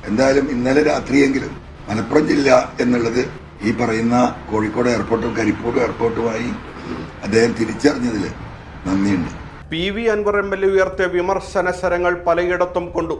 എന്തായാലും ഇന്നലെ രാത്രിയെങ്കിലും മലപ്പുറം ജില്ല എന്നുള്ളത് ഈ പറയുന്ന കോഴിക്കോട് എയർപോർട്ടും കരിപ്പൂർ എയർപോർട്ടുമായി അദ്ദേഹം തിരിച്ചറിഞ്ഞതിൽ നന്ദിയുണ്ട്. PV അൻവർ MLA ഉയർത്തിയ വിമർശന ശരങ്ങൾ പലയിടത്തും കൊണ്ടു.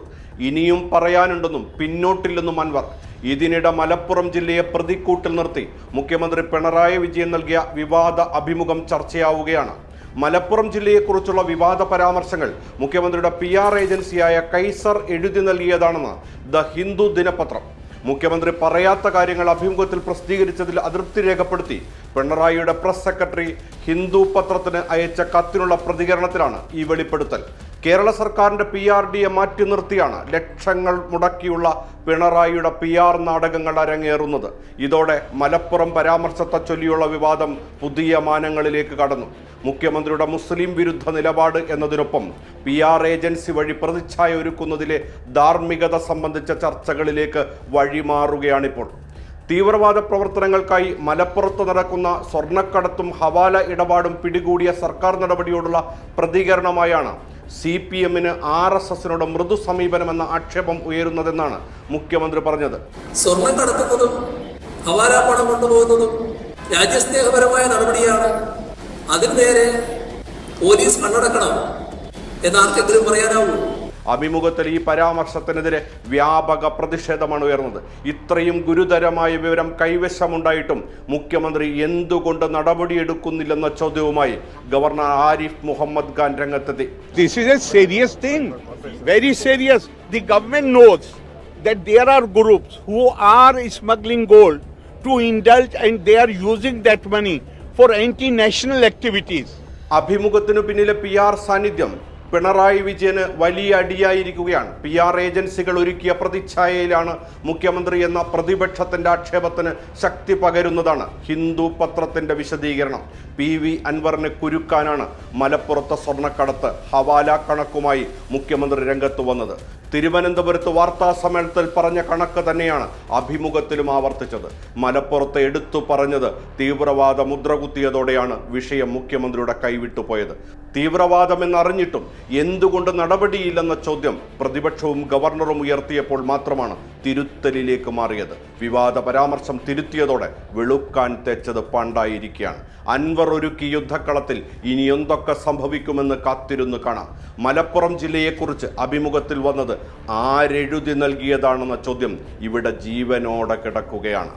ഇനിയും പറയാനുണ്ടെന്നും പിന്നോട്ടില്ലെന്നും അൻവർ. ഇതിനിടെ മലപ്പുറം ജില്ലയെ പ്രതിക്കൂട്ടിൽ നിർത്തി മുഖ്യമന്ത്രി പിണറായി വിജയൻ നൽകിയ വിവാദ അഭിമുഖം ചർച്ചയാവുകയാണ്. മലപ്പുറം ജില്ലയെക്കുറിച്ചുള്ള വിവാദ പരാമർശങ്ങൾ മുഖ്യമന്ത്രിയുടെ PR ഏജൻസിയായ കൈസർ എഴുതി നൽകിയതാണെന്ന് ദ ഹിന്ദു ദിനപത്രം. മുഖ്യമന്ത്രി പറയാത്ത കാര്യങ്ങൾ അഭിമുഖത്തിൽ പ്രസിദ്ധീകരിച്ചതിൽ അതൃപ്തി രേഖപ്പെടുത്തി പിണറായിയുടെ പ്രസ് സെക്രട്ടറി ഹിന്ദു പത്രത്തിന് അയച്ച കത്തിനുള്ള പ്രതികരണത്തിലാണ് ഈ വെളിപ്പെടുത്തൽ. കേരള സർക്കാരിന്റെ PRDയെ മാറ്റി നിർത്തിയാണ് ലക്ഷങ്ങൾ മുടക്കിയുള്ള പിണറായിയുടെ PR നാടകങ്ങൾ അരങ്ങേറുന്നത്. ഇതോടെ മലപ്പുറം പരാമർശത്തെ ചൊല്ലിയുള്ള വിവാദം പുതിയ മാനങ്ങളിലേക്ക് കടന്നു. മുഖ്യമന്ത്രിയുടെ മുസ്ലിം വിരുദ്ധ നിലപാട് എന്നതിനൊപ്പം PR ഏജൻസി വഴി പ്രതിച്ഛായ ഒരുക്കുന്നതിലെ ധാർമ്മികത സംബന്ധിച്ച ചർച്ചകളിലേക്ക് വഴിമാറുകയാണിപ്പോൾ. തീവ്രവാദ പ്രവർത്തനങ്ങൾക്കായി മലപ്പുറത്ത് നടക്കുന്ന സ്വർണ്ണക്കടത്തും ഹവാല ഇടപാടും പിടികൂടിയ സർക്കാർ നടപടിയോടുള്ള പ്രതികരണമായാണ് CPMന് RSSനോട് മൃദു സമീപനമെന്ന ആക്ഷേപം ഉയരുന്നതെന്നാണ് മുഖ്യമന്ത്രി പറഞ്ഞത്. സ്വർണം കടത്തുന്നതും ഹവാല പണം കൊണ്ടുപോകുന്നതും രാജ്യസ്നേഹപരമായ നടപടിയാണ്. അതിന് നേരെ പോലീസ് കണ്ണടക്കണം എന്നാർക്കെങ്കിലും പറയാനാവൂ? അഭിമുഖത്തിൽ ഈ പരാമർശത്തിനെതിരെ വ്യാപക പ്രതിഷേധമാണ് ഉയർന്നത്. ഇത്രയും ഗുരുതരമായ വിവരം കൈവശമുണ്ടായിട്ടും മുഖ്യമന്ത്രി എന്തുകൊണ്ട് നടപടിയെടുക്കുന്നില്ലെന്ന ചോദ്യവുമായി ഗവർണർ ആരിഫ് മുഹമ്മദ് ഖാൻ രംഗത്തെത്തി. This is a serious thing, very serious. The government knows that there are groups who are smuggling gold to indulge and they are using that money for anti-national activities. അഭിമുഖത്തിനു പിന്നിലെ PR സാന്നിധ്യം പിണറായി വിജയന് വലിയ അടിയായിരിക്കുകയാണ്. PR ഏജൻസികൾ ഒരുക്കിയ പ്രതിച്ഛായയിലാണ് മുഖ്യമന്ത്രി എന്ന പ്രതിപക്ഷത്തിന്റെ ആക്ഷേപത്തിന് ശക്തി പകരുന്നതാണ് ഹിന്ദു പത്രത്തിന്റെ വിശദീകരണം. PV അൻവറിനെ കുരുക്കാനാണ് മലപ്പുറത്തെ സ്വർണ്ണക്കടത്ത് ഹവാല കണക്കുമായി മുഖ്യമന്ത്രി രംഗത്ത് വന്നത്. തിരുവനന്തപുരത്ത് വാർത്താ സമ്മേളനത്തിൽ പറഞ്ഞ കണക്ക് തന്നെയാണ് അഭിമുഖത്തിലും ആവർത്തിച്ചത്. മലപ്പുറത്ത് എടുത്തു പറഞ്ഞത് തീവ്രവാദ മുദ്രകുത്തിയതോടെയാണ് വിഷയം മുഖ്യമന്ത്രിയുടെ കൈവിട്ടുപോയത്. തീവ്രവാദമെന്നറിഞ്ഞിട്ടും എന്തുകൊണ്ട് നടപടിയില്ലെന്ന ചോദ്യം പ്രതിപക്ഷവും ഗവർണറും ഉയർത്തിയപ്പോൾ മാത്രമാണ് തിരുത്തലിലേക്ക് മാറിയത്. വിവാദ പരാമർശം തിരുത്തിയതോടെ വെളുക്കാൻ തെച്ചത് പണ്ടായിരിക്കുകയാണ്. അൻവർ ഒരുക്കി യുദ്ധക്കളത്തിൽ ഇനി എന്തൊക്കെ സംഭവിക്കുമെന്ന് കാത്തിരുന്ന് കാണാം. മലപ്പുറം ജില്ലയെക്കുറിച്ച് അഭിമുഖത്തിൽ വന്നത് ആരെഴുതി നൽകിയതാണെന്ന ചോദ്യം ഇവിടെ ജീവനോടെ കിടക്കുകയാണ്.